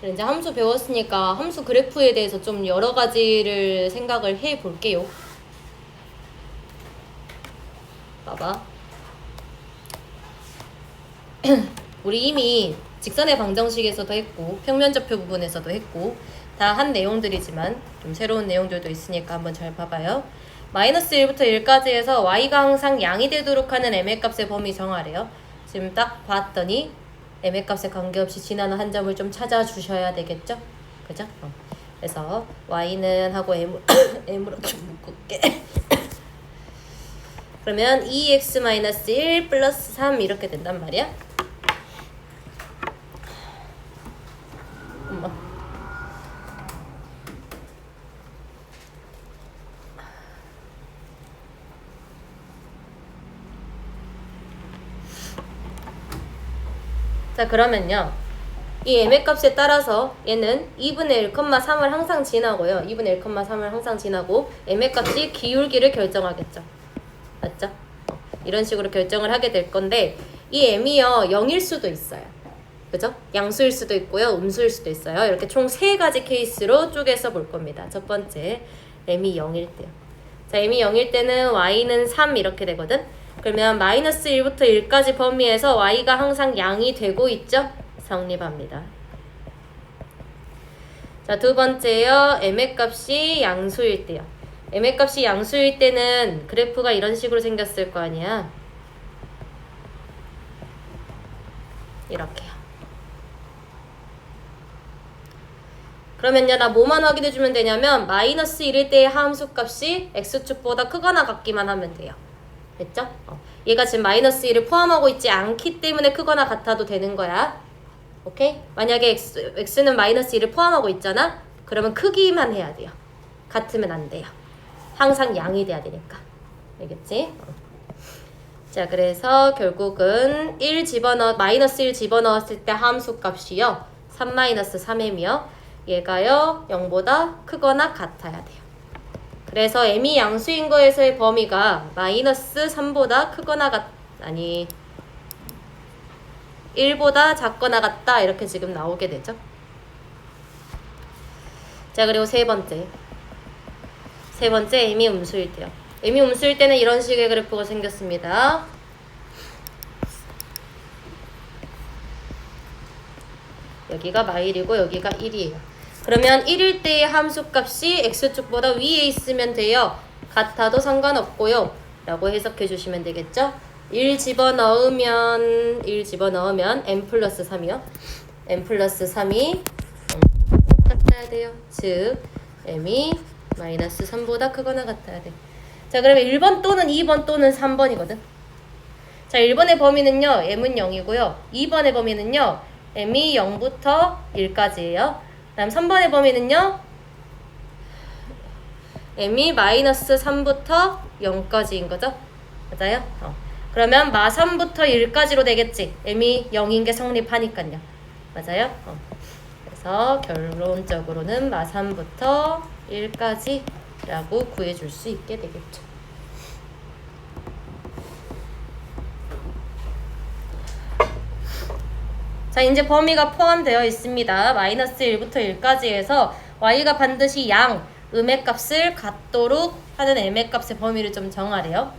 이제 함수 배웠으니까 함수 그래프에 대해서 좀 여러 가지를 생각을 해 볼게요. 봐봐. 우리 이미 직선의 방정식에서도 했고 평면좌표 부분에서도 했고 다 한 내용들이지만 좀 새로운 내용들도 있으니까 한번 잘 봐봐요. 마이너스 1부터 1까지 해서 y가 항상 양이 되도록 하는 m의 값의 범위 정하래요. 지금 딱 봤더니 m의 값에 관계없이 지나는 한 점을 좀 찾아주셔야 되겠죠? 그죠? 그래서 y는 하고 m으로 좀 묶을게. 그러면 2x-1 플러스 3 이렇게 된단 말이야. 자, 그러면요. 이 m의 값에 따라서 얘는 2분의 1,3을 항상 지나고요. 2분의 1,3을 항상 지나고 m의 값이 기울기를 결정하겠죠. 맞죠? 이런 식으로 결정을 하게 될 건데 이 m이요 0일 수도 있어요. 그죠? 양수일 수도 있고요. 음수일 수도 있어요. 이렇게 총 3가지 케이스로 쪼개서 볼 겁니다. 첫 번째, m이 0일 때요. 자, m이 0일 때는 y는 3 이렇게 되거든. 그러면 마이너스 1부터 1까지 범위에서 y가 항상 양이 되고 있죠? 성립합니다. 자, 두 번째요. m의 값이 양수일 때요. m의 값이 양수일 때는 그래프가 이런 식으로 생겼을 거 아니야. 이렇게요. 그러면요, 나 뭐만 확인해주면 되냐면 마이너스 1일 때의 함수 값이 x축보다 크거나 같기만 하면 돼요. 됐죠? 얘가 지금 마이너스 1을 포함하고 있지 않기 때문에 크거나 같아도 되는 거야. 오케이? 만약에 x는 마이너스 1을 포함하고 있잖아? 그러면 크기만 해야 돼요. 같으면 안 돼요. 항상 양이 돼야 되니까. 알겠지? 자, 그래서 결국은 마이너스 1 집어넣었을 때 함수 값이요. 3-3m이요. 얘가요 0보다 크거나 같아야 돼요. 그래서 m이 양수인 거에서의 범위가 마이너스 3보다 크거나 아니 1보다 작거나 같다 이렇게 지금 나오게 되죠. 자, 그리고 세 번째 m이 음수일 때요. m이 음수일 때는 이런 식의 그래프가 생겼습니다. 여기가 마일이고 여기가 1이에요. 그러면 1일 때의 함수값이 x축보다 위에 있으면 돼요. 같아도 상관없고요. 라고 해석해 주시면 되겠죠? 1 집어넣으면 m 플러스 3이요. m 플러스 3이 같아야 돼요. 즉 m이 마이너스 3보다 크거나 같아야 돼. 자, 그러면 1번 또는 2번 또는 3번이거든. 자, 1번의 범위는요. m은 0이고요. 2번의 범위는요. m이 0부터 1까지예요. 다음 3번의 범위는요. m이 마이너스 3부터 0까지인 거죠. 맞아요? 그러면 마3부터 1까지로 되겠지. m이 0인 게 성립하니까요. 맞아요? 그래서 결론적으로는 마3부터 1까지 라고 구해줄 수 있게 되겠죠. 자, 이제 범위가 포함되어 있습니다. 마이너스 1부터 1까지 해서 y가 반드시 양, 음의 값을 같도록 하는 m의 값의 범위를 좀 정하래요.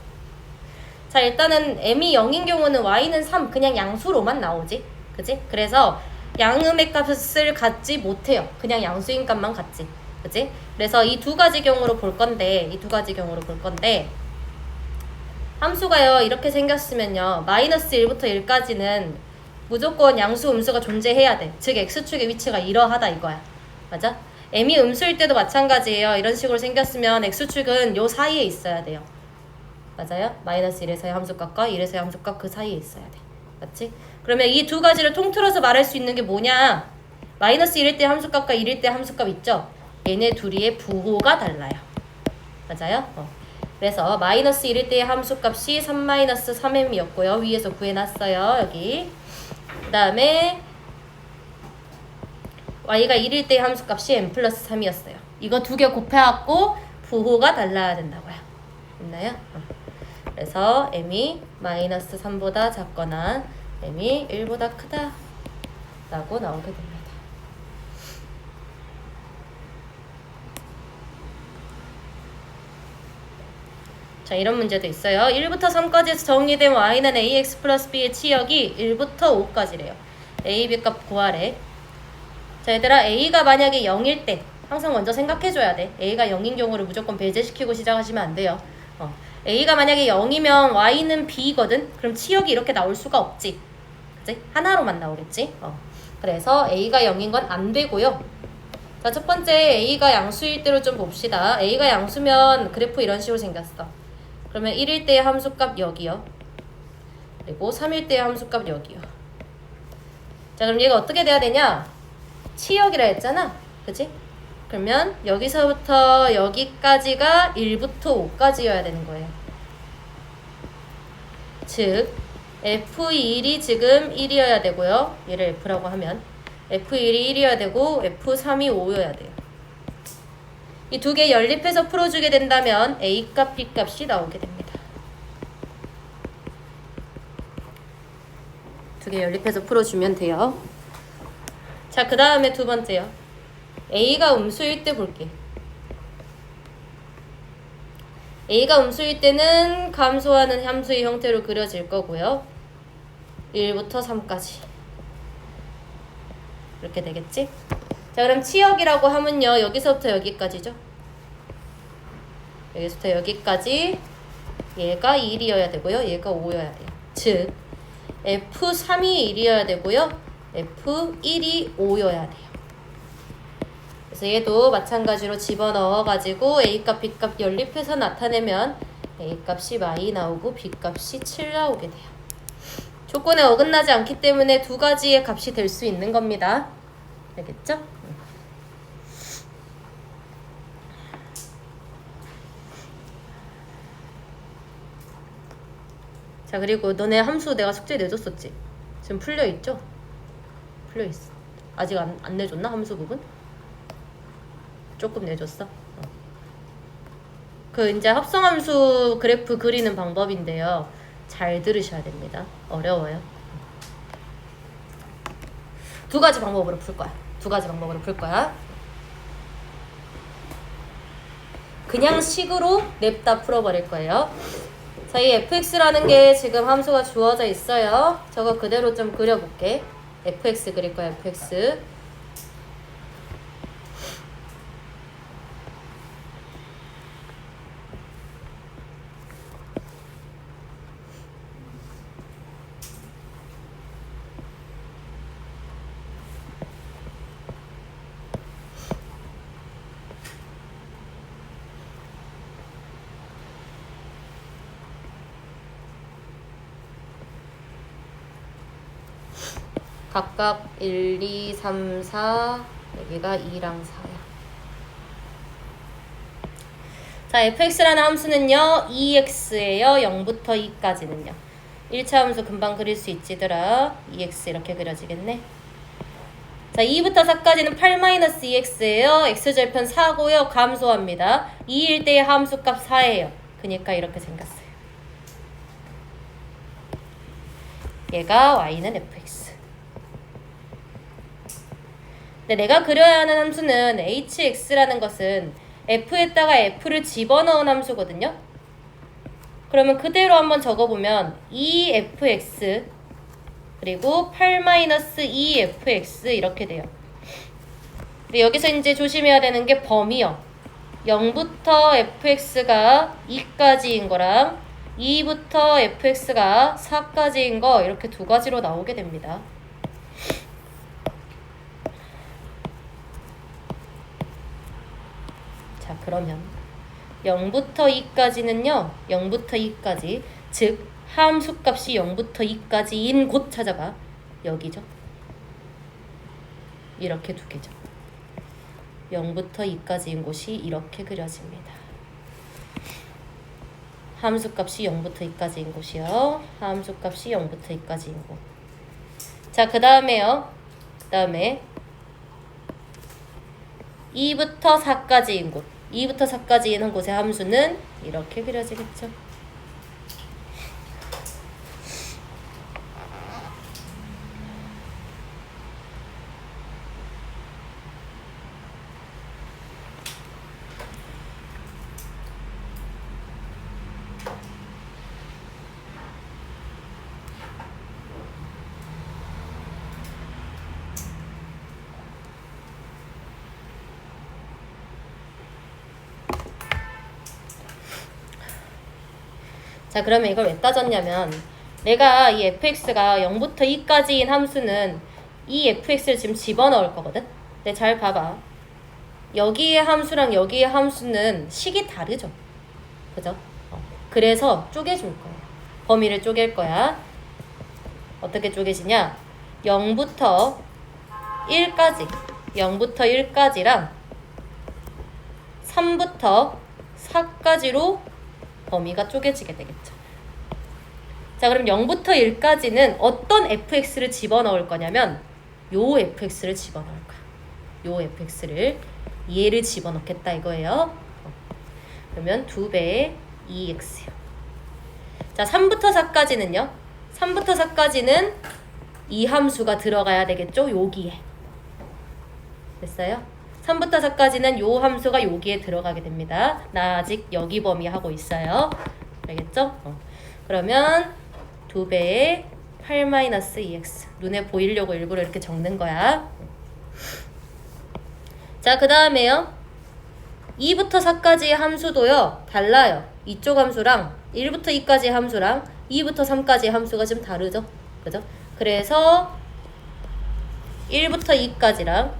자, 일단은 m이 0인 경우는 y는 3, 그냥 양수로만 나오지. 그치? 그래서 양음의 값을 갖지 못해요. 그냥 양수인 값만 갖지. 그치? 그래서 이 두 가지 경우로 볼 건데, 함수가요, 이렇게 생겼으면요, 마이너스 1부터 1까지는 무조건 양수, 음수가 존재해야 돼. 즉 x축의 위치가 이러하다 이거야. 맞아? m이 음수일 때도 마찬가지예요. 이런 식으로 생겼으면 x축은 요 사이에 있어야 돼요. 맞아요? 마이너스 1에서의 함수값과 1에서의 함수값 그 사이에 있어야 돼. 맞지? 그러면 이 두 가지를 통틀어서 말할 수 있는 게 뭐냐? 마이너스 1일 때 함수값과 1일 때 함수값 있죠? 얘네 둘이의 부호가 달라요. 맞아요? 그래서 마이너스 1일 때의 함수값이 3-3m이었고요. 위에서 구해놨어요. 여기. 그 다음에 y가 1일 때의 함수값이 m 플러스 3이었어요. 이거 두 개 곱해갖고 부호가 달라야 된다고요. 있나요? 그래서 m이 마이너스 3보다 작거나 m이 1보다 크다 라고 나오게 됩니다. 자, 이런 문제도 있어요. 1부터 3까지에서 정의된 y는 ax 플러스 b의 치역이 1부터 5까지래요. a, b 값 구하래. 자, 얘들아, a가 만약에 0일 때 항상 먼저 생각해줘야 돼. a가 0인 경우를 무조건 배제시키고 시작하시면 안 돼요. a가 만약에 0이면 y는 b거든? 그럼 치역이 이렇게 나올 수가 없지. 그치? 하나로만 나오겠지? 그래서 a가 0인 건 안 되고요. 자, 첫 번째 a가 양수일 때로 좀 봅시다. a가 양수면 그래프 이런 식으로 생겼어. 그러면 1일 때의 함수값 여기요. 그리고 3일 때의 함수값 여기요. 자, 그럼 얘가 어떻게 돼야 되냐? 치역이라 했잖아. 그치? 그러면 여기서부터 여기까지가 1부터 5까지여야 되는 거예요. 즉 F1이 지금 1이어야 되고요. 얘를 F라고 하면 F1이 1이어야 되고 F3이 5여야 돼요. 이 두 개 연립해서 풀어주게 된다면 A값, B값이 나오게 됩니다. 두 개 연립해서 풀어주면 돼요. 자, 그 다음에 두 번째요. A가 음수일 때 볼게. A가 음수일 때는 감소하는 함수의 형태로 그려질 거고요. 1부터 3까지. 이렇게 되겠지? 자, 그럼 치역이라고 하면요. 여기서부터 여기까지죠. 여기서부터 여기까지 얘가 1이어야 되고요. 얘가 5여야 돼요. 즉 F3이 1이어야 되고요. F1이 5여야 돼요. 그래서 얘도 마찬가지로 집어넣어가지고 A값, B값 연립해서 나타내면 A값이 많이 나오고 B값이 7 나오게 돼요. 조건에 어긋나지 않기 때문에 두 가지의 값이 될 수 있는 겁니다. 알겠죠? 자, 그리고 너네 함수 내가 숙제 내줬었지? 지금 풀려있죠? 풀려있어. 아직 안 내줬나? 함수 부분? 조금 내줬어? 그 이제 합성함수 그래프 그리는 방법인데요. 잘 들으셔야 됩니다. 어려워요. 두 가지 방법으로 풀 거야. 두 가지 방법으로 풀 거야. 그냥 식으로 냅다 풀어버릴 거예요. 자, 이 fx라는 게 지금 함수가 주어져 있어요. 저거 그대로 좀 그려볼게. fx 그릴 거야, fx. 각각 1, 2, 3, 4 여기가 2랑 4야. 자, fx라는 함수는요 2x예요. 0부터 2까지는요 1차 함수 금방 그릴 수 있지더라. 2x 이렇게 그려지겠네. 자, 2부터 4까지는 8-2x예요. x절편 4고요. 감소합니다. 2일 때의 함수값 4예요. 그러니까 이렇게 생겼어요. 얘가 y는 fx. 근데 내가 그려야 하는 함수는 hx라는 것은 f에다가 f를 집어넣은 함수거든요. 그러면 그대로 한번 적어보면 2fx 그리고 8-2fx 이렇게 돼요. 근데 여기서 이제 조심해야 되는 게 범위요. 0부터 fx가 2까지인 거랑 2부터 fx가 4까지인 거 이렇게 두 가지로 나오게 됩니다. 자, 그러면 0부터 2까지는요. 0부터 2까지 즉 함수값이 0부터 2까지인 곳 찾아봐. 여기죠. 이렇게 두 개죠. 0부터 2까지인 곳이 이렇게 그려집니다. 함수값이 0부터 2까지인 곳이요. 함수값이 0부터 2까지인 곳. 자, 그 다음에요. 그 다음에 2부터 4까지인 곳. 2부터 4까지 있는 곳의 함수는 이렇게 그려지겠죠. 자, 그러면 이걸 왜 따졌냐면 내가 이 fx가 0부터 2까지인 함수는 이 fx를 지금 집어넣을 거거든. 근데 잘 봐봐. 여기의 함수랑 여기의 함수는 식이 다르죠. 그죠? 그래서 쪼개줄 거야. 범위를 쪼갤 거야. 어떻게 쪼개지냐? 0부터 1까지 0부터 1까지랑 3부터 4까지로 범위가 쪼개지게 되겠죠. 자, 그럼 0부터 1까지는 어떤 fx를 집어넣을 거냐면 요 fx를 집어넣을 거야. 요 fx를 얘를 집어넣겠다 이거예요. 그러면 2배의 2x요. 자, 3부터 4까지는요. 3부터 4까지는 이 함수가 들어가야 되겠죠. 여기에. 됐어요? 3부터 4까지는 요 함수가 여기에 들어가게 됩니다. 나 아직 여기 범위 하고 있어요. 알겠죠? 그러면 2배의 8-2x. 눈에 보이려고 일부러 이렇게 적는 거야. 자, 그 다음에요. 2부터 4까지의 함수도요. 달라요. 이쪽 함수랑 1부터 2까지의 함수랑 2부터 3까지의 함수가 좀 다르죠. 그죠? 그래서 1부터 2까지랑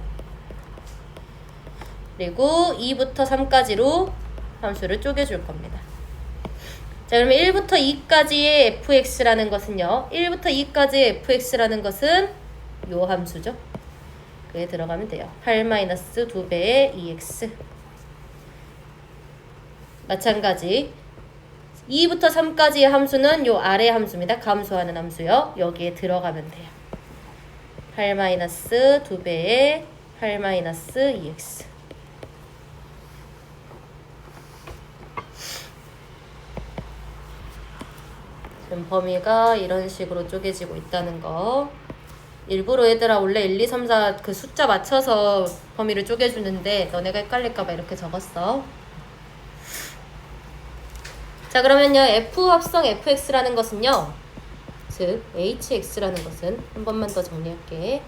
그리고 2부터 3까지로 함수를 쪼개줄 겁니다. 자, 그러면 1부터 2까지의 fx라는 것은요. 1부터 2까지의 fx라는 것은 요 함수죠. 그게 들어가면 돼요. 8-2배의 2x. 마찬가지 2부터 3까지의 함수는 요 아래 함수입니다. 감소하는 함수요. 여기에 들어가면 돼요. 8-2배의 8-2x. 지금 범위가 이런 식으로 쪼개지고 있다는 거. 일부러 얘들아 원래 1, 2, 3, 4 그 숫자 맞춰서 범위를 쪼개주는데 너네가 헷갈릴까봐 이렇게 적었어. 자, 그러면요. F 합성 fx라는 것은요. 즉 hx라는 것은 한 번만 더 정리할게.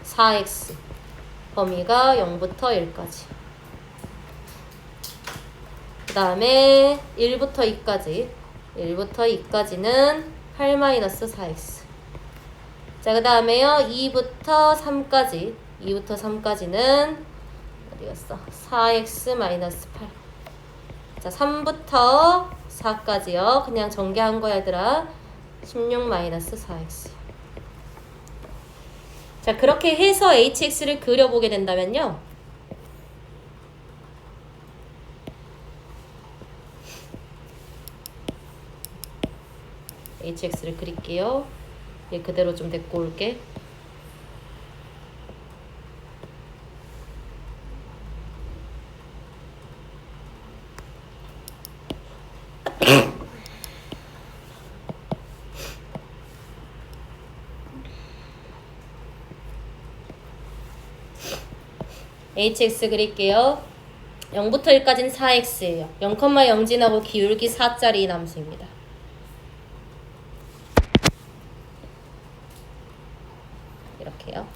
4x 범위가 0부터 1까지. 그 다음에 1부터 2까지. 1부터 2까지는 8-4x. 자, 그 다음에요. 2부터 3까지. 2부터 3까지는 어디 갔어? 4x-8. 자, 3부터 4까지요. 그냥 전개한 거야, 얘들아. 16-4x. 자, 그렇게 해서 hx를 그려보게 된다면요. hx를 그릴게요. 얘 그대로 좀 데리고 올게. hx 그릴게요. 0부터 1까지는 4x예요. 0,0 지나고 기울기 4짜리 함수입니다. 이렇게요.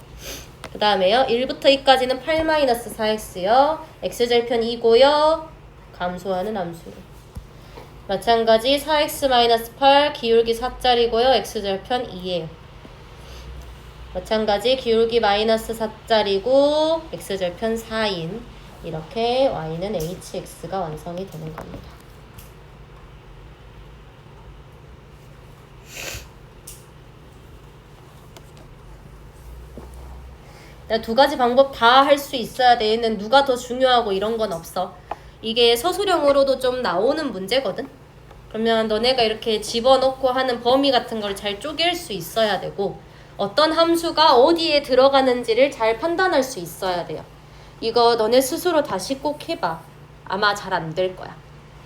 그 다음에요. 1부터 2까지는 8-4x요. x절편 2고요. 감소하는 함수로. 마찬가지 4x-8 기울기 4짜리고요. x절편 2예요. 마찬가지 기울기 -4짜리고 x절편 4인 이렇게 y는 hx가 완성이 되는 겁니다. 두 가지 방법 다 할 수 있어야 돼. 얘는 누가 더 중요하고 이런 건 없어. 이게 서술형으로도 좀 나오는 문제거든. 그러면 너네가 이렇게 집어넣고 하는 범위 같은 걸 잘 쪼갤 수 있어야 되고 어떤 함수가 어디에 들어가는지를 잘 판단할 수 있어야 돼요. 이거 너네 스스로 다시 꼭 해봐. 아마 잘 안 될 거야.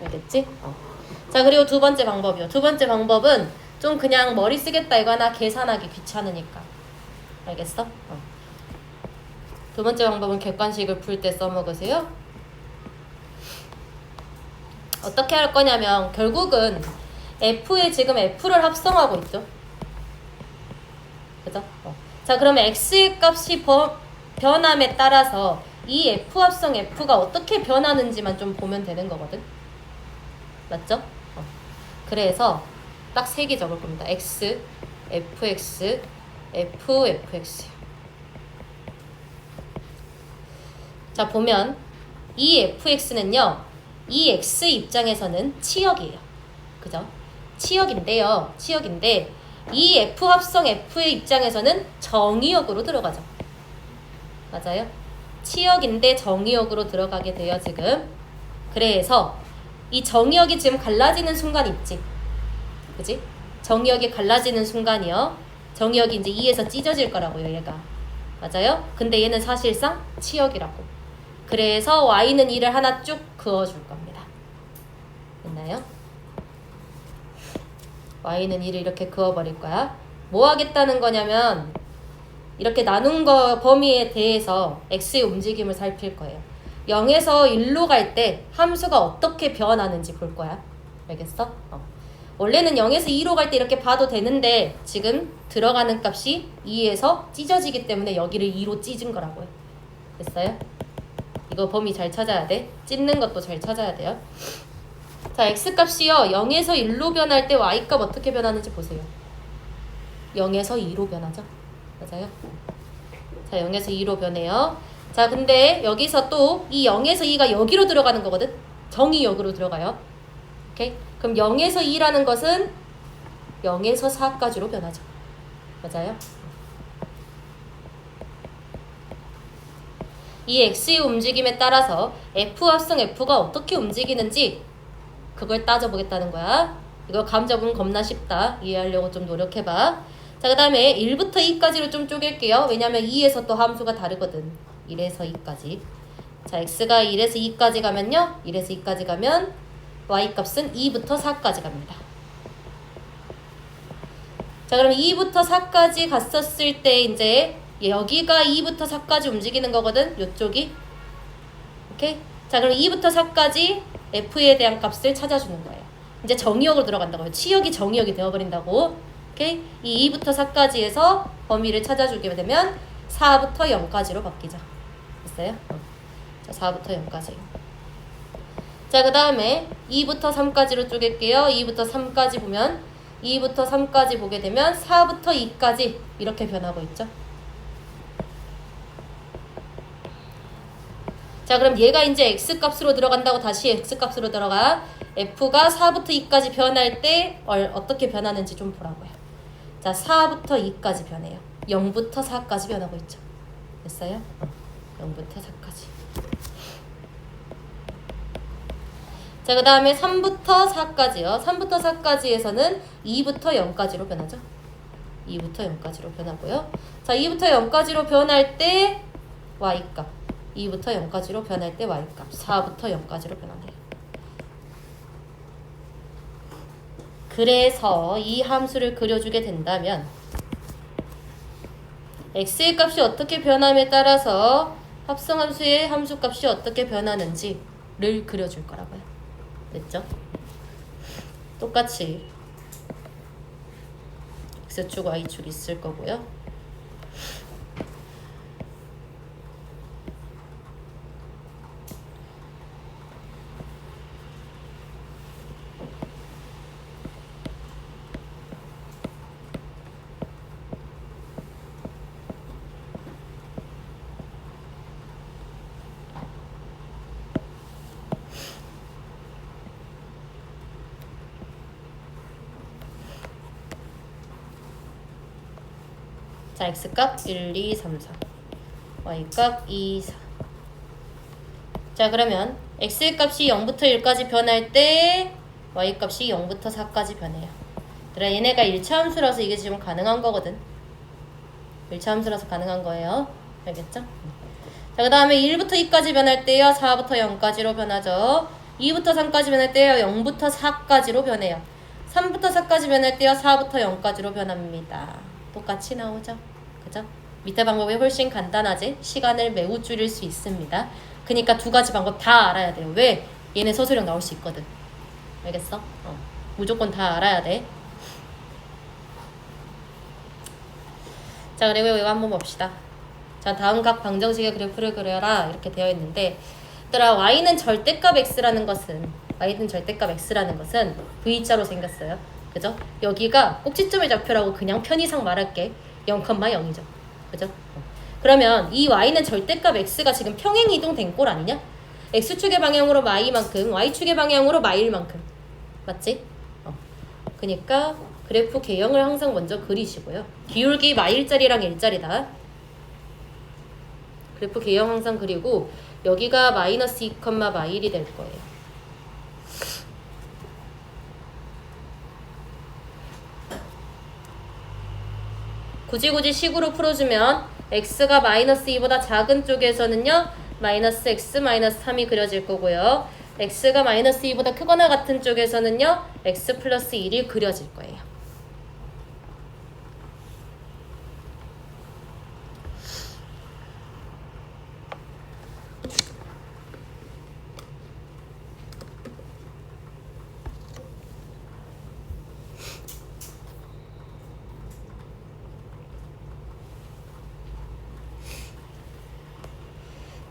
알겠지? 자, 그리고 두 번째 방법이요. 두 번째 방법은 좀 그냥 머리 쓰겠다 이거나 계산하기 귀찮으니까. 알겠어? 두 번째 방법은 객관식을 풀 때 써먹으세요. 어떻게 할 거냐면 결국은 F에 지금 F를 합성하고 있죠. 그죠? 자, 그러면 X의 값이 변함에 따라서 이 F 합성 F가 어떻게 변하는지만 좀 보면 되는 거거든. 맞죠? 그래서 딱 3개 적을 겁니다. x, fx, fx. 자, 보면 이 fx는요. 이 x 입장에서는 치역이에요. 그죠? 치역인데요. 치역인데 이 f 합성 f의 입장에서는 정의역으로 들어가죠. 맞아요? 치역인데 정의역으로 들어가게 돼요, 지금. 그래서 이 정의역이 지금 갈라지는 순간 있지. 그지? 정의역이 갈라지는 순간이요. 정의역이 이제 2에서 찢어질 거라고요, 얘가. 맞아요? 근데 얘는 사실상 치역이라고. 그래서 y는 2를 하나 쭉 그어줄 겁니다. 됐나요? y는 2를 이렇게 그어버릴 거야. 뭐 하겠다는 거냐면 이렇게 나눈 거 범위에 대해서 x의 움직임을 살필 거예요. 0에서 1로 갈 때 함수가 어떻게 변하는지 볼 거야. 알겠어? 원래는 0에서 2로 갈 때 이렇게 봐도 되는데 지금 들어가는 값이 2에서 찢어지기 때문에 여기를 2로 찢은 거라고요. 됐어요? 이거 범위 잘 찾아야 돼. 찢는 것도 잘 찾아야 돼요. 자, x값이요. 0에서 1로 변할 때 y값 어떻게 변하는지 보세요. 0에서 2로 변하죠. 맞아요? 자, 0에서 2로 변해요. 자, 근데 여기서 또 이 0에서 2가 여기로 들어가는 거거든. 정의역으로 들어가요. 오케이? 그럼 0에서 2라는 것은 0에서 4까지로 변하죠. 맞아요? 이 x의 움직임에 따라서 f 합성 f가 어떻게 움직이는지 그걸 따져보겠다는 거야. 이거 감 적응 겁나 쉽다. 이해하려고 좀 노력해봐. 자, 그 다음에 1부터 2까지로 좀 쪼갤게요. 왜냐면 2에서 또 함수가 다르거든. 1에서 2까지. 자, x가 1에서 2까지 가면요. 1에서 2까지 가면 y값은 2부터 4까지 갑니다. 자, 그럼 2부터 4까지 갔었을 때 이제 여기가 2부터 4까지 움직이는 거거든. 요쪽이. 오케이? 자, 그럼 2부터 4까지 f에 대한 값을 찾아주는 거예요. 이제 정의역으로 들어간다고요. 치역이 정의역이 되어버린다고. 오케이? 이 2부터 4까지에서 범위를 찾아주게 되면 4부터 0까지로 바뀌죠. 됐어요? 자, 4부터 0까지. 자, 그 다음에 2부터 3까지로 쪼갤게요. 2부터 3까지 보면 2부터 3까지 보게 되면 4부터 2까지 이렇게 변하고 있죠. 자, 그럼 얘가 이제 x값으로 들어간다고 다시 x값으로 들어가. f가 4부터 2까지 변할 때 어떻게 변하는지 좀 보라고요. 자, 4부터 2까지 변해요. 0부터 4까지 변하고 있죠. 됐어요? 0부터 4까지. 자, 그 다음에 3부터 4까지요. 3부터 4까지에서는 2부터 0까지로 변하죠. 2부터 0까지로 변하고요. 자, 2부터 0까지로 변할 때 y값. 2부터 0까지로 변할 때 y값. 4부터 0까지로 변하네요. 그래서 이 함수를 그려주게 된다면 x의 값이 어떻게 변함에 따라서 합성함수의 함수값이 어떻게 변하는지를 그려줄 거라고요. 됐죠? 똑같이 x축, y축 있을 거고요. 자, x값 1, 2, 3, 4 y값 2, 4. 자, 그러면 x값이 0부터 1까지 변할 때 y값이 0부터 4까지 변해요. 그래, 얘네가 1차 함수라서 이게 지금 가능한 거거든. 1차 함수라서 가능한 거예요. 알겠죠? 자, 그 다음에 1부터 2까지 변할 때요 4부터 0까지로 변하죠. 2부터 3까지 변할 때요 0부터 4까지로 변해요. 3부터 4까지 변할 때요 4부터 0까지로 변합니다. 똑같이 나오죠. 그죠? 밑에 방법이 훨씬 간단하지? 시간을 매우 줄일 수 있습니다. 그러니까 두 가지 방법 다 알아야 돼요. 왜? 얘네 서술형 나올 수 있거든. 알겠어? 무조건 다 알아야 돼. 자, 그리고 이거 한번 봅시다. 자, 다음 각 방정식의 그래프를 그려라 이렇게 되어 있는데 얘들아, y는 절대값 x라는 것은 y는 절대값 x라는 것은 v자로 생겼어요. 그죠? 여기가 꼭지점의 좌표라고 그냥 편의상 말할게. 0,0이죠. 그죠? 그러면 이 y는 절대값 x가 지금 평행 이동된 꼴 아니냐? x축의 방향으로 y만큼, y축의 방향으로 마일만큼. 맞지? 그러니까 그래프 개형을 항상 먼저 그리시고요. 기울기 마일짜리랑 일짜리다. 그래프 개형 항상 그리고 여기가 마이너스 2, 마일이 될 거예요. 굳이 식으로 풀어주면 x가 마이너스 2보다 작은 쪽에서는요. 마이너스 x 마이너스 3이 그려질 거고요. x가 마이너스 2보다 크거나 같은 쪽에서는요. x 플러스 1이 그려질 거예요.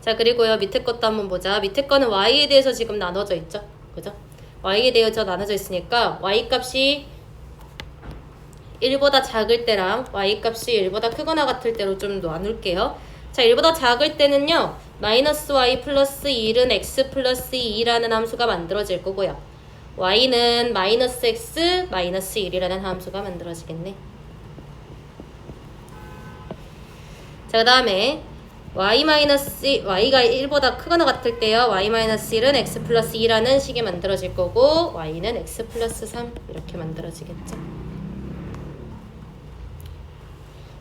자, 그리고요 밑에 것도 한번 보자. 밑에 거는 y에 대해서 지금 나눠져 있죠. 그죠? y에 대해서 나눠져 있으니까 y 값이 1보다 작을 때랑 y 값이 1보다 크거나 같을 때로 좀 나눌게요. 자, 1보다 작을 때는요. 마이너스 y 플러스 1은 x 플러스 2라는 함수가 만들어질 거고요. y는 마이너스 x 마이너스 1이라는 함수가 만들어지겠네. 자, 그 다음에 y가 1보다 크거나 같을 때요. y-1은 x 플러스 2라는 식이 만들어질 거고 y는 x 플러스 3 이렇게 만들어지겠죠.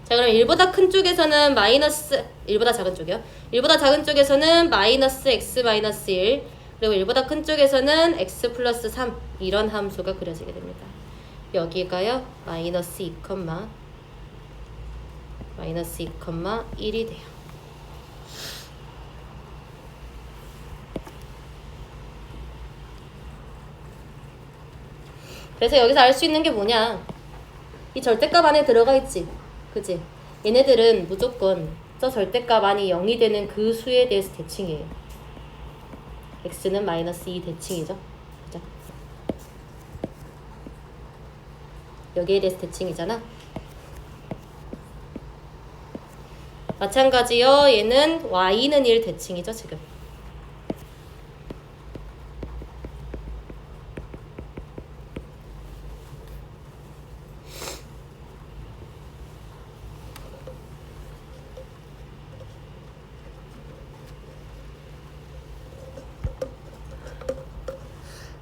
자, 그럼 1보다 큰 쪽에서는 마이너스 1보다 작은 쪽이요. 1보다 작은 쪽에서는 마이너스 x 마이너스 1 그리고 1보다 큰 쪽에서는 x 플러스 3 이런 함수가 그려지게 됩니다. 여기가요. 마이너스 2, 마이너스 2,1이 돼요. 그래서 여기서 알 수 있는 게 뭐냐? 이 절대값 안에 들어가 있지. 그치? 얘네들은 무조건 저 절대값 안이 0이 되는 그 수에 대해서 대칭이에요. x는 마이너스 2 대칭이죠. 그죠? 여기에 대해서 대칭이잖아. 마찬가지요. 얘는 y는 1 대칭이죠. 지금.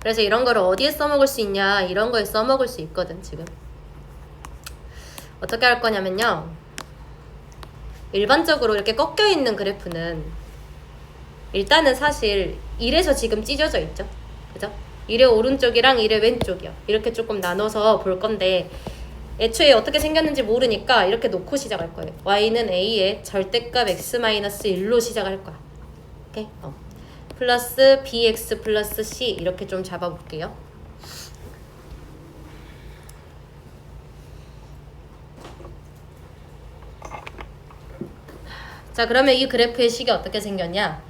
그래서 이런 거를 어디에 써먹을 수 있냐, 이런 거에 써먹을 수 있거든. 지금 어떻게 할 거냐면요, 일반적으로 이렇게 꺾여 있는 그래프는 일단은 사실 1에서 지금 찢어져 있죠. 그죠? 1의 오른쪽이랑 1의 왼쪽이요. 이렇게 조금 나눠서 볼 건데 애초에 어떻게 생겼는지 모르니까 이렇게 놓고 시작할 거예요. y는 a의 절대값 x-1로 시작할 거야. 오케이? 플러스 bx 플러스 c 이렇게 좀 잡아볼게요. 자, 그러면 이 그래프의 식이 어떻게 생겼냐?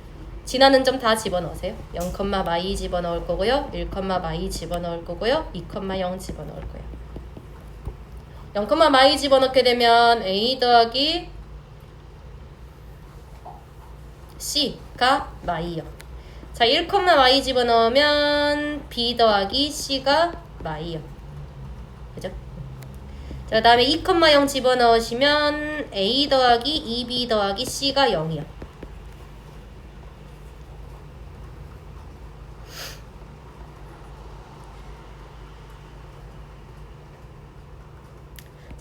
지나는 점 다 집어넣으세요. 0,마이 집어넣을 거고요. 1,마이 집어넣을 거고요. 2,0 집어넣을 거예요. 0,마이 집어넣게 되면 a 더하기 c가 마이요. 자, 1,y 집어넣으면 b 더하기 c가 마이요. 그죠? 자, 그 다음에 2,0 집어넣으시면 a 더하기 2b 더하기 c가 0이요.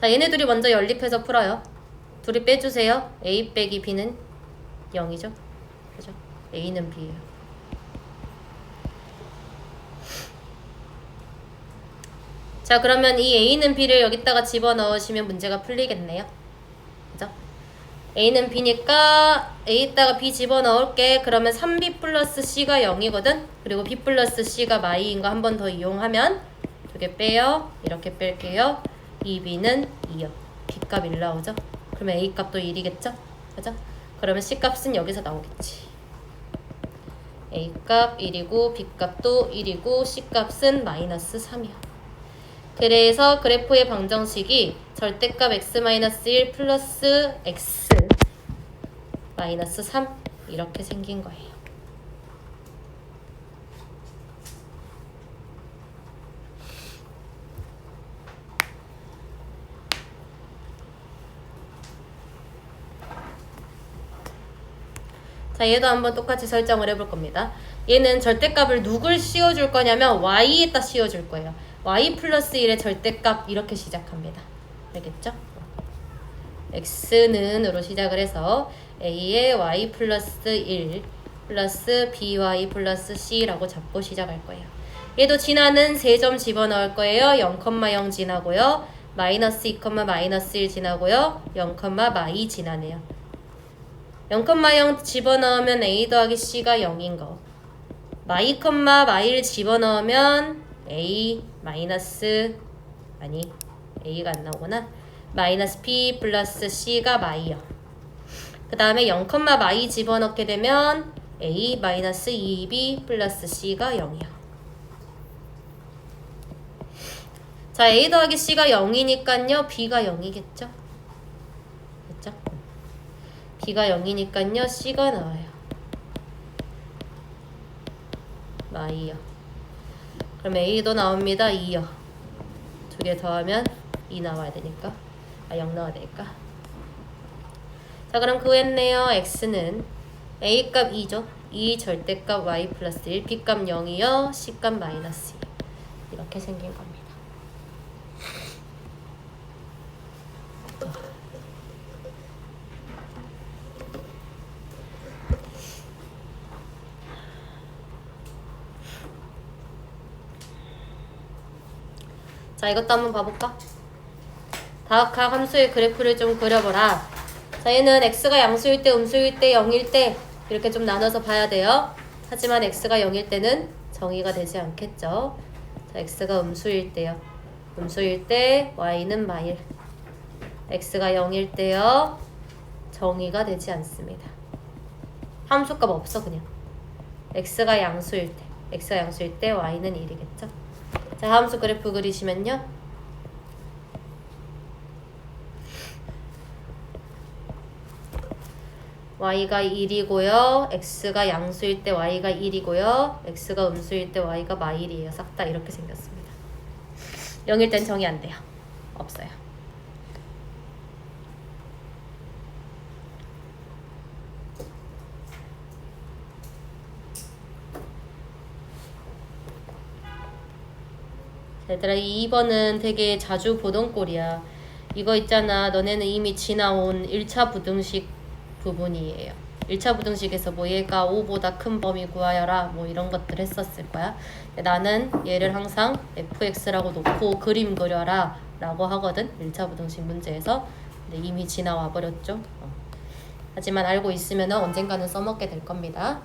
자, 얘네 둘이 먼저 연립해서 풀어요. 둘이 빼주세요. a 빼기 b는 0이죠. 그죠? a는 b예요. 자, 그러면 이 a는 b를 여기다가 집어넣으시면 문제가 풀리겠네요. 그죠? a는 b니까 a에다가 b 집어넣을게. 그러면 3b 플러스 c가 0이거든. 그리고 b 플러스 c가 마이인 거 한 번 더 이용하면 두 개 빼요. 이렇게 뺄게요. 2b는 2요. b 값 1 나오죠? 그러면 a 값도 1이겠죠? 그죠? 그러면 c 값은 여기서 나오겠지. A값 1이고 B값도 1이고 C값은 마이너스 3이야. 그래서 그래프의 방정식이 절대값 x-1 플러스 x 마이너스 3 이렇게 생긴 거예요. 자, 얘도 한번 똑같이 설정을 해볼 겁니다. 얘는 절대값을 누굴 씌워줄 거냐면 y에다 씌워줄 거예요. y 플러스 1의 절대값 이렇게 시작합니다. 알겠죠? x는으로 시작을 해서 a의 y 플러스 1 플러스 by 플러스 c라고 잡고 시작할 거예요. 얘도 진화는 3점 집어넣을 거예요. 0,0 지나고요. 마이너스 2, 마이너스 1 지나고요. 0, 마이 지나네요. 0,0 집어넣으면 a 더하기 c가 0인 거. 마이, 마이를 집어넣으면 a 마이너스 아니 a가 안 나오구나. 마이너스 b 플러스 c가 마이요. 그 다음에 0, 마이 집어넣게 되면 a 마이너스 2b 플러스 c가 0이요. 자, a 더하기 c가 0이니까요. b가 0이겠죠? 그렇죠? b가 0이니까요. c가 나와요. 마이요. 그럼 a도 나옵니다. 2요. 두 개 더하면 2 나와야 되니까 0 나와야 되니까. 자, 그럼 구했네요. x는 a값 2죠. 2 절대값 y 플러스 1, b값 0이요. c값 마이너스 2 이렇게 생긴 겁니다. 자, 이것도 한번 봐볼까? 다각학 함수의 그래프를 좀 그려보라. 자, 얘는 x가 양수일 때, 음수일 때, 0일 때 이렇게 좀 나눠서 봐야 돼요. 하지만 x가 0일 때는 정의가 되지 않겠죠. 자, x가 음수일 때요. 음수일 때 y는 마일. x가 0일 때요. 정의가 되지 않습니다. 함수값 없어 그냥. x가 양수일 때 y는 1이겠죠. 자, 함수 그래프 그리시면요. y가 1이고요. x가 양수일 때 y가 1이고요. x가 음수일 때 y가 마일이에요. 싹 다 이렇게 생겼습니다. 0일 땐 정의 안 돼요. 없어요. 얘들아, 2번은 되게 자주 보던 꼴이야. 이거 있잖아. 너네는 이미 지나온 1차 부등식 부분이에요. 1차 부등식에서 뭐 얘가 5보다 큰 범위 구하여라 뭐 이런 것들 했었을 거야. 나는 얘를 항상 fx라고 놓고 그림 그려라 라고 하거든. 1차 부등식 문제에서. 근데 이미 지나와 버렸죠. 하지만 알고 있으면 언젠가는 써먹게 될 겁니다.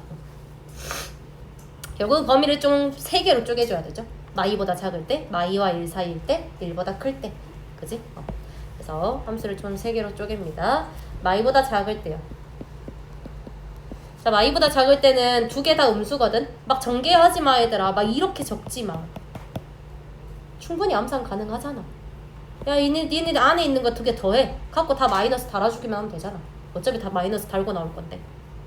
결국 범위를 좀 3개로 쪼개줘야 되죠. 마이보다 작을 때, 마이와 1 사이일 때, 1보다 클 때. 그지? 그래서 함수를 좀 3개로 쪼갭니다. 마이보다 작을 때요. 자, 마이보다 작을 때는 2개 다 음수거든? 막 전개하지 마, 얘들아. 막 이렇게 적지 마. 충분히 암산 가능하잖아. 야, 니네 안에 있는 거 2개 더해. 갖고 다 마이너스 달아주기만 하면 되잖아. 어차피 다 마이너스 달고 나올 건데.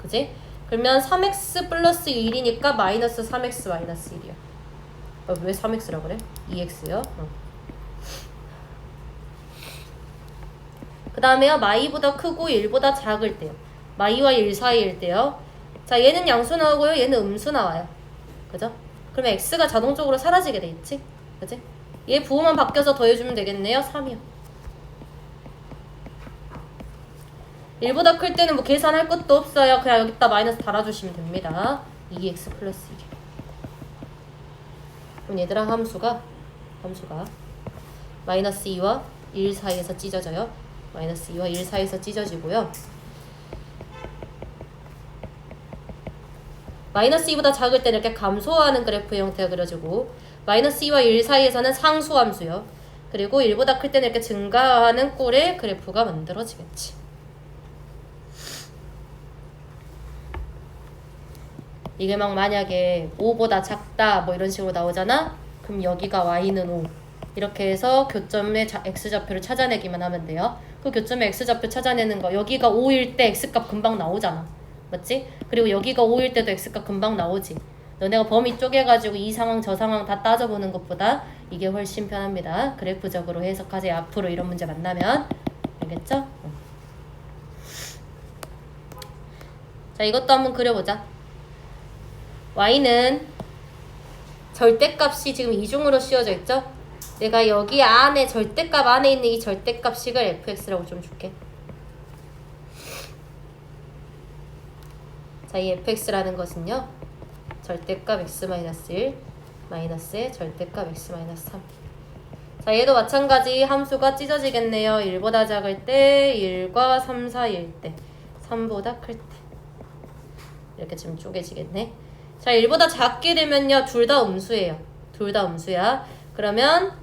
그지? 그러면 3x 플러스 1이니까 마이너스 3x 마이너스 1이야. 왜 3x라 그래? 2x요? 그 다음에요. 마이보다 크고 1보다 작을 때요. 마이와 1 사이일 때요. 자, 얘는 양수 나오고요. 얘는 음수 나와요. 그죠? 그러면 x가 자동적으로 사라지게 돼 있지? 그지? 얘 부호만 바뀌어서 더해주면 되겠네요. 3이요. 1보다 클 때는 뭐 계산할 것도 없어요. 그냥 여기다 마이너스 달아주시면 됩니다. 2x 플러스 1. 그럼 얘들아, 함수가 마이너스 2와 1 사이에서 찢어져요. 마이너스 2와 1 사이에서 찢어지고요. 마이너스 2보다 작을 때는 이렇게 감소하는 그래프의 형태가 그려지고, 마이너스 2와 1 사이에서는 상수함수요. 그리고 1보다 클 때는 이렇게 증가하는 꼴의 그래프가 만들어지겠지. 이게 막 만약에 5보다 작다 뭐 이런 식으로 나오잖아. 그럼 여기가 y는 5 이렇게 해서 교점의 x좌표를 찾아내기만 하면 돼요. 그 교점의 x좌표 찾아내는 거 여기가 5일 때 x값 금방 나오잖아. 맞지? 그리고 여기가 5일 때도 x값 금방 나오지. 너네가 범위 쪼개가지고 이 상황 저 상황 다 따져보는 것보다 이게 훨씬 편합니다. 그래프적으로 해석하세요. 앞으로 이런 문제 만나면. 알겠죠? 자, 이것도 한번 그려보자. y는 절대값이 지금 이중으로 씌워져 있죠? 내가 여기 안에 절대값 안에 있는 이 절대값식을 fx라고 좀 줄게. 자, 이 fx라는 것은요. 절대값 x-1 마이너스의 절대값 x-3. 자, 얘도 마찬가지 함수가 찢어지겠네요. 1보다 작을 때, 1과 3 사이일 때, 3보다 클 때. 이렇게 지금 쪼개지겠네. 자, 1보다 작게 되면요. 둘 다 음수예요. 둘 다 음수야. 그러면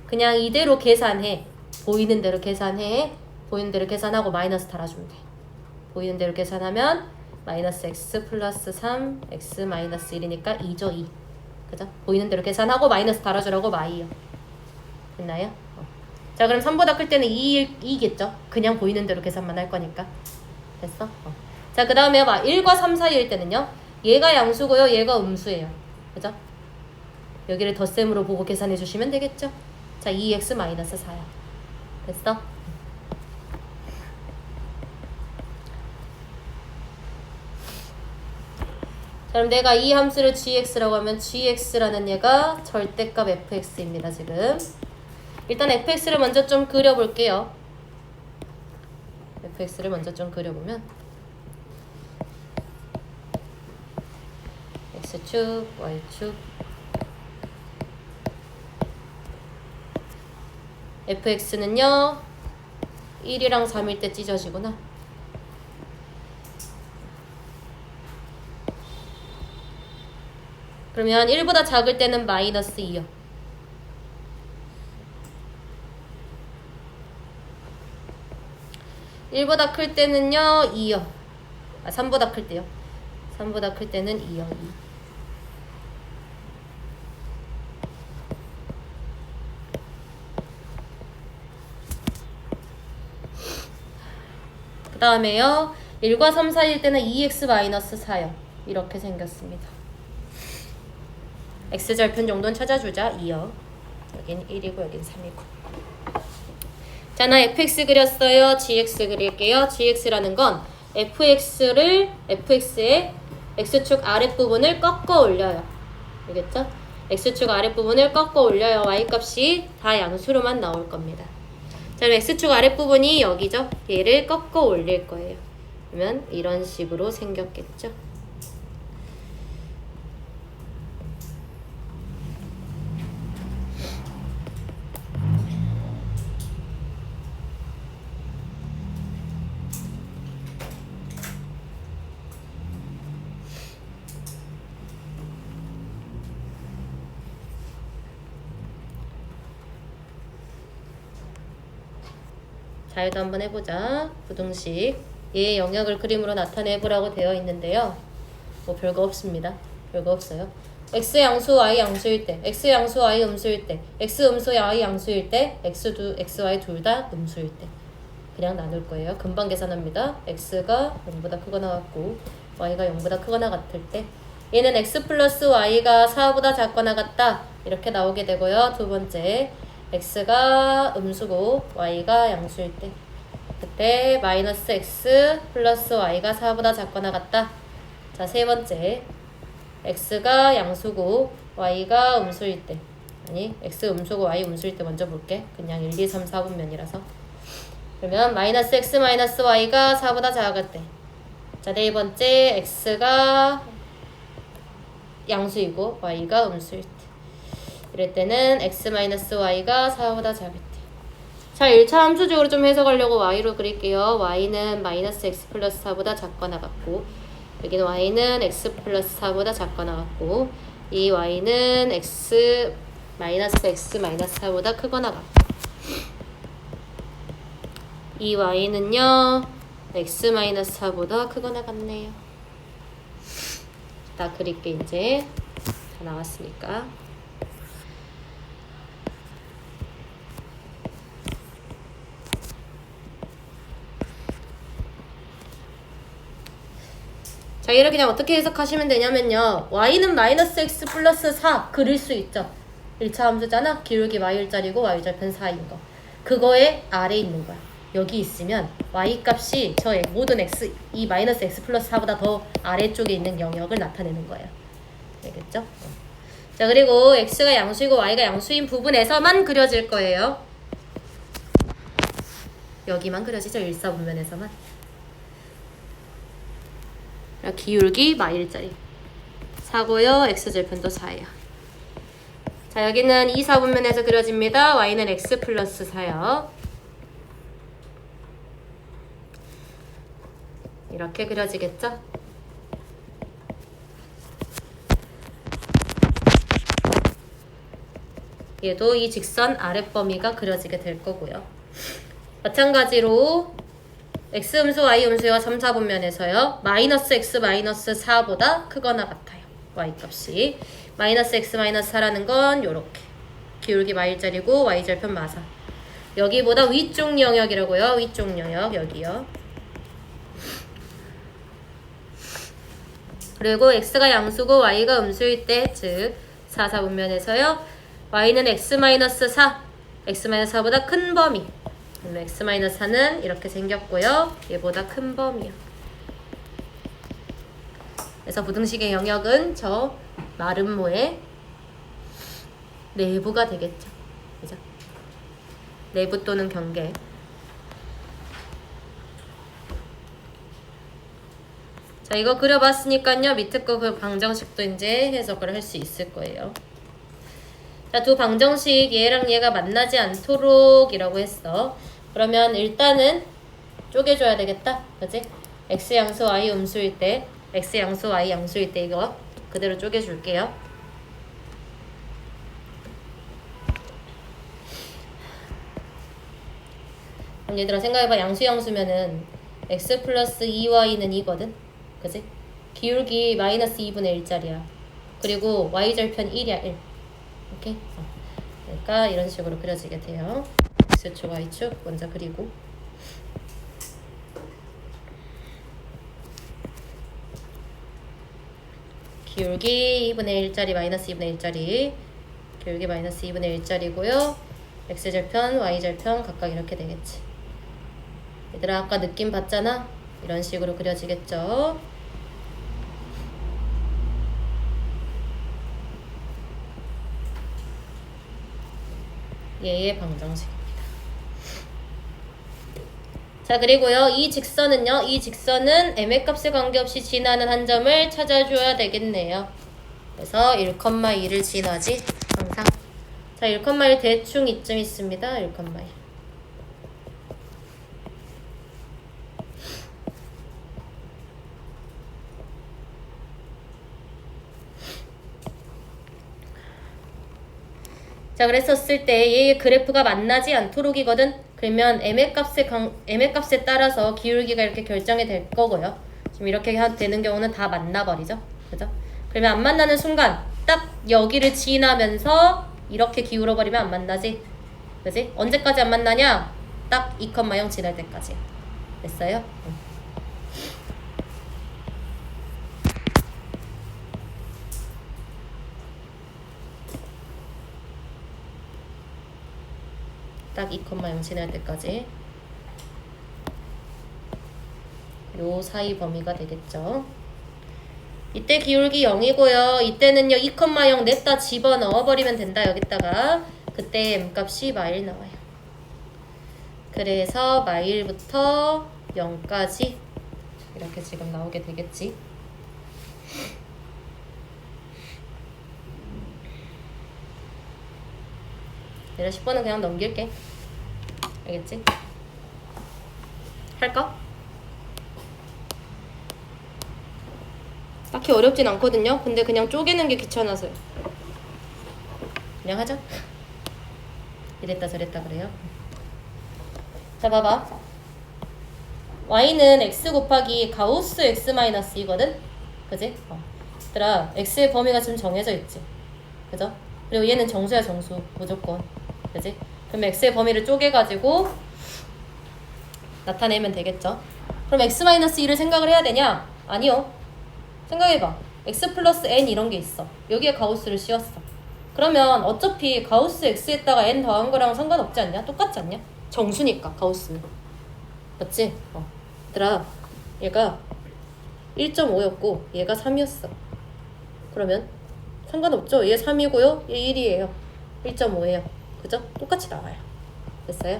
그냥 이대로 계산해. 보이는 대로 계산해. 보이는 대로 계산하고 마이너스 달아주면 돼. 보이는 대로 계산하면 마이너스 x 플러스 3 x 마이너스 1이니까 2죠. 2. 그죠? 보이는 대로 계산하고 마이너스 달아주라고 마이요. 됐나요? 자, 그럼 3보다 클 때는 2겠죠? 그냥 보이는 대로 계산만 할 거니까. 됐어? 자, 그 다음에 1과 3 사이일 때는요. 얘가 양수고요. 얘가 음수예요. 그죠? 여기를 덧셈으로 보고 계산해 주시면 되겠죠? 자, 2x 마이너스 4야. 됐어? 자, 그럼 내가 이 함수를 gx라고 하면 gx라는 얘가 절대값 fx입니다. 지금 일단 fx를 먼저 좀 그려볼게요. fx를 먼저 좀 그려보면 x축, y축 fx는요 1이랑 3일 때 찢어지구나. 그러면 1보다 작을 때는 마이너스 2요. (1보다) 클 때는요 2요. 3보다 클 때요. 3보다 클 때는 2요. 2. 그 다음에요 1과 3 사이일 때는 2x-4요. 이렇게 생겼습니다. x절편 정도는 찾아주자. 2요. 여긴 1이고 여긴 3이고. 자, 나 fx 그렸어요. gx 그릴게요. gx라는 건 fx의 x축 아랫부분을 꺾어 올려요. 알겠죠? x축 아랫부분을 꺾어 올려요. y값이 다 양수로만 나올 겁니다. 자, 그럼 x축 아랫부분이 여기죠? 얘를 꺾어 올릴 거예요. 그러면 이런 식으로 생겼겠죠? 자, 이도 한번 해보자. 부등식 얘의 영역을 그림으로 나타내보라고 되어 있는데요. 뭐 별거 없습니다. 별거 없어요. x 양수 y 양수일 때, x 양수 y 음수일 때, x 음수 y 양수일 때, x y 둘 다 음수일 때 그냥 나눌 거예요. 금방 계산합니다. x가 0보다 크거나 같고 y가 0보다 크거나 같을 때 얘는 x 플러스 y가 4보다 작거나 같다 이렇게 나오게 되고요. 두 번째 x가 음수고 y가 양수일 때 그때 마이너스 x 플러스 y가 4보다 작거나 같다. 자, 세 번째 x가 양수고 y가 음수일 때, 아니 x 음수고 y 음수일 때 먼저 볼게. 그냥 1, 2, 3, 4분면이라서. 그러면 마이너스 x 마이너스 y가 4보다 작을 때, 자, 네 번째 x가 양수이고 y가 음수일 때, 이럴 때는 x-y가 4보다 작을 때. 자, 1차 함수적으로 좀 해석하려고 y로 그릴게요. y는 마이너스 x 플러스 4보다 작거나 같고 여기는 y는 x 플러스 4보다 작거나 같고 이 y는 x 마이너스 x 마이너스 4보다 크거나 같고 이 y는요 x 마이너스 4보다 크거나 같네요. 다 그릴게 이제. 다 나왔으니까. 자, 얘를 그냥 어떻게 해석하시면 되냐면요. y는 마이너스 x 플러스 4 그릴 수 있죠. 1차 함수잖아. 기울기 y일자리고 y절편 4인 거. 그거에 아래 있는 거야. 여기 있으면 y 값이 저 모든 x, 이 마이너스 x 플러스 4보다 더 아래쪽에 있는 영역을 나타내는 거예요. 알겠죠? 자, 그리고 x가 양수이고 y가 양수인 부분에서만 그려질 거예요. 여기만 그려지죠. 1사분면에서만. 기울기 마일짜리 4고요. x절편도 4예요. 자, 여기는 2사분면에서 그려집니다. y는 x 플러스 4요. 이렇게 그려지겠죠? 얘도 이 직선 아랫범위가 그려지게 될 거고요. 마찬가지로 x음수, y음수와 3, 4분면에서요. 마이너스 x 마이너스 4보다 크거나 같아요. y값이. 마이너스 x 마이너스 4라는 건 요렇게. 기울기 마일자리고 y절편 마사. 여기보다 위쪽 영역이라고요. 위쪽 영역 여기요. 그리고 x가 양수고 y가 음수일 때, 즉 4, 4분면에서요. y는 x 마이너스 4, x 마이너스 4보다 큰 범위. x-4는 이렇게 생겼고요. 얘보다 큰 범위요. 그래서 부등식의 영역은 저 마름모의 내부가 되겠죠. 그죠? 내부 또는 경계. 자, 이거 그려봤으니까요. 밑에 거 그 방정식도 이제 해석을 할 수 있을 거예요. 자, 두 방정식 얘랑 얘가 만나지 않도록 이라고 했어. 그러면 일단은 쪼개줘야 되겠다. 그치? x 양수 y 음수일 때, x 양수 y 양수일 때 이거 그대로 쪼개줄게요. 그럼 얘들아 생각해봐. 양수 양수면은 x 플러스 2y는 2거든. 그치? 기울기 마이너스 2분의 1짜리야. 그리고 y절편 1이야 1. 오케이? 그러니까 이런 식으로 그려지게 돼요. x축, y축 먼저 그리고 기울기 2분의 1짜리 마이너스 2분의 1짜리 기울기 마이너스 2분의 1짜리고요. x절편, y절편 각각 이렇게 되겠지. 얘들아 아까 느낌 봤잖아? 이런 식으로 그려지겠죠? 얘의 방정식입니다. 자, 그리고요. 이 직선은요. 이 직선은 m의 값에 관계없이 지나는 한 점을 찾아줘야 되겠네요. 그래서 1,2를 지나지 항상. 자, 1,1 대충 이쯤 있습니다. 1,1. 자, 그랬었을 때 얘의 그래프가 만나지 않도록이거든. 그러면 m의 값에 따라서 기울기가 이렇게 결정이 될 거고요. 지금 이렇게 되는 경우는 다 만나버리죠. 그죠? 그러면 안 만나는 순간 딱 여기를 지나면서 이렇게 기울어 버리면 안 만나지. 그지? 언제까지 안 만나냐? 딱 2,0 지날 때까지. 됐어요? 딱 2,0 지날 때까지 요 사이 범위가 되겠죠. 이때 기울기 0이고요. 이때는요 2,0 냈다 집어넣어 버리면 된다. 여기다가 그때 m값이 마일 나와요. 그래서 마일부터 0까지 이렇게 지금 나오게 되겠지. 내가 10번은 그냥 넘길게. 알겠지? 할까? 딱히 어렵진 않거든요. 근데 그냥 쪼개는 게 귀찮아서요. 그냥 하자. 이랬다 저랬다 그래요. 자, 봐봐. y는 x 곱하기 가우스 x-2거든? 그지? 얘들아 x의 범위가 지금 정해져 있지. 그죠? 그리고 얘는 정수야 정수 무조건. 그지? 그럼 x의 범위를 쪼개가지고 나타내면 되겠죠. 그럼 x-1을 생각을 해야 되냐? 아니요. 생각해봐. x 플러스 n 이런 게 있어. 여기에 가우스를 씌웠어. 그러면 어차피 가우스 x에다가 n 더한 거랑 상관없지 않냐? 똑같지 않냐? 정수니까 가우스는. 맞지? 얘들아 얘가 1.5였고 얘가 3이었어. 그러면 상관없죠? 얘 3이고요. 얘 1이에요. 1.5예요. 그죠? 똑같이 나와요. 됐어요?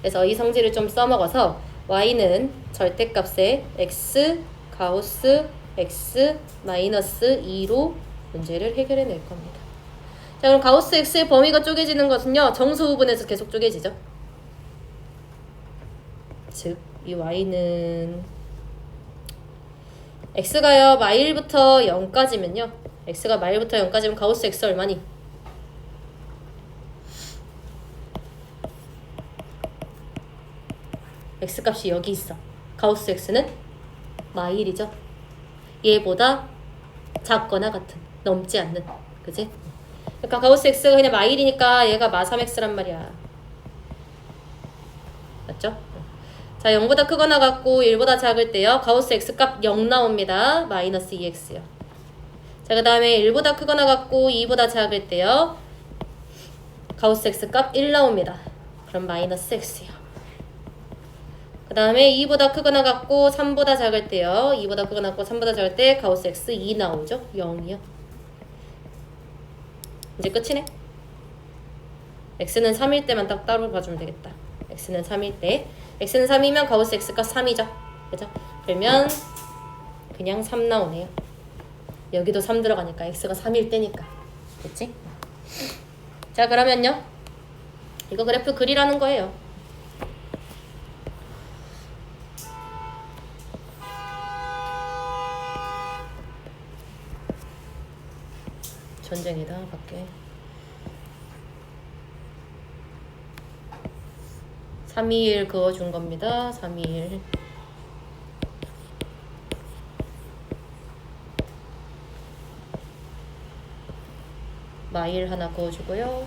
그래서 이 성질을 좀 써먹어서 y는 절대값에 x 가우스 x 마이너스 2로 문제를 해결해낼 겁니다. 자, 그럼 가우스 x의 범위가 쪼개지는 것은요. 정수 부분에서 계속 쪼개지죠. 즉, 이 y는 x가요. 마일부터 0까지면요. x가 마일부터 0까지면 가우스 x 얼마니? x값이 여기 있어. 가우스 x는 마일이죠. 얘보다 작거나 같은, 넘지 않는. 그지? 그러니까 가우스 x가 그냥 마일이니까 얘가 마 3x란 말이야. 맞죠? 자, 0보다 크거나 같고 1보다 작을 때요. 가우스 x값 0 나옵니다. 마이너스 2x요. 자, 그 다음에 1보다 크거나 같고 2보다 작을 때요. 가우스 x값 1 나옵니다. 그럼 마이너스 x요. 그 다음에 2보다 크거나 같고 3보다 작을 때요. 2보다 크거나 같고 3보다 작을 때 가우스 x 2 나오죠. 0이요. 이제 끝이네. x는 3일 때만 딱 따로 봐주면 되겠다. x는 3일 때. x는 3이면 가우스 x값 3이죠. 그죠? 그러면 그냥 3 나오네요. 여기도 3 들어가니까 x가 3일 때니까. 됐지? 자, 그러면요. 이거 그래프 그리라는 거예요. 전쟁이다 밖에. 321 그어준 겁니다. 321 마일 하나 그어주고요.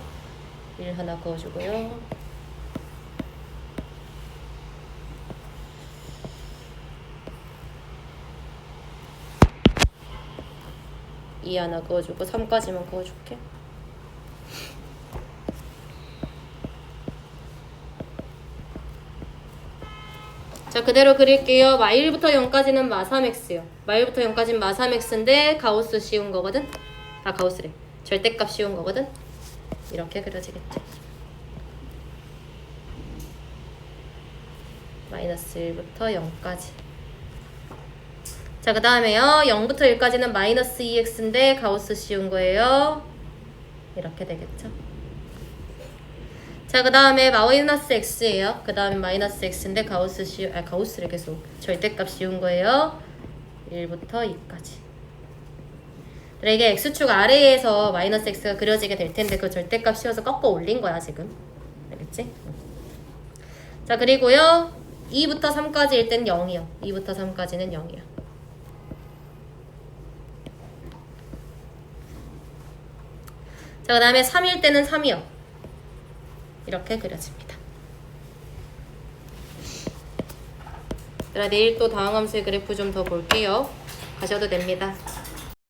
1 하나 그어주고요. 이 하나 그어주고 3까지만 그어줄게. 자, 그대로 그릴게요. 마일부터 0까지는 마3x요. 마일부터 0까지는 마3x인데 가우스 씌운 거거든? 아, 가우스래. 절대값 씌운 거거든? 이렇게 그려지겠죠. 마이너스 1부터 0까지. 자, 그 다음에요. 0부터 1까지는 마이너스 2x인데 가우스 씌운 거예요. 이렇게 되겠죠. 자, 그 다음에 마이너스 x예요. 그 다음에 마이너스 x인데 가우스 가우스를 계속 절대값 씌운 거예요. 1부터 2까지. 그래, 이게 x축 아래에서 마이너스 x가 그려지게 될 텐데 그 절대값 씌워서 꺾어 올린 거야 지금. 알겠지? 자, 그리고요. 2부터 3까지일 땐 0이요. 2부터 3까지는 0이요. 자, 그 다음에 3일 때는 3이요. 이렇게 그려집니다. 내일 또 다항함수의 그래프 좀 더 볼게요. 가셔도 됩니다.